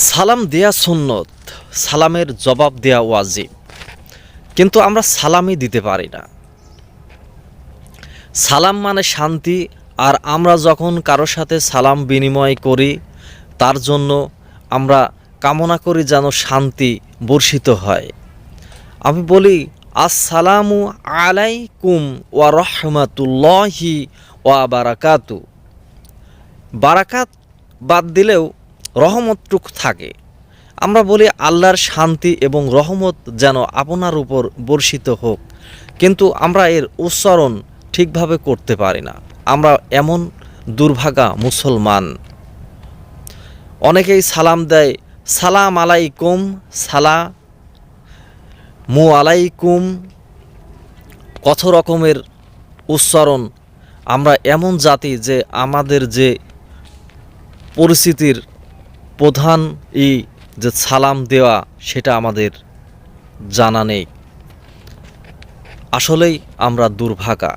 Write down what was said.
সালাম দেয়া সুন্নত, সালামের জবাব দেয়া ওয়াজিব, কিন্তু আমরা সালামই দিতে পারি না। সালাম মানে শান্তি, আর আমরা যখন কারোর সাথে সালাম বিনিময় করি তার জন্য আমরা কামনা করি যেন শান্তি বর্ষিত হয়। আমি বলি আসসালামু আলাইকুম ওয়া রাহমাতুল্লাহি ওয়া বারাকাতু। বারাকাত বাদ দিলেও রহমতটুকু থাকে। আমরা বলি আল্লাহর শান্তি এবং রহমত যেন আপনার উপর বর্ষিত হোক, কিন্তু আমরা এর উচ্চারণ ঠিকভাবে করতে পারি না। আমরা এমন দুর্ভাগা মুসলমান। অনেকেই সালাম দেয় সালাম আলাইকুম, সালামু আলাইকুম, কত রকমের উচ্চারণ। আমরা এমন জাতি যে আমাদের যে পরিস্থিতির প্রধান যে সালাম দেওয়া সেটা আমাদের জানা নেই। আসলেই আমরা দুর্ভাগা।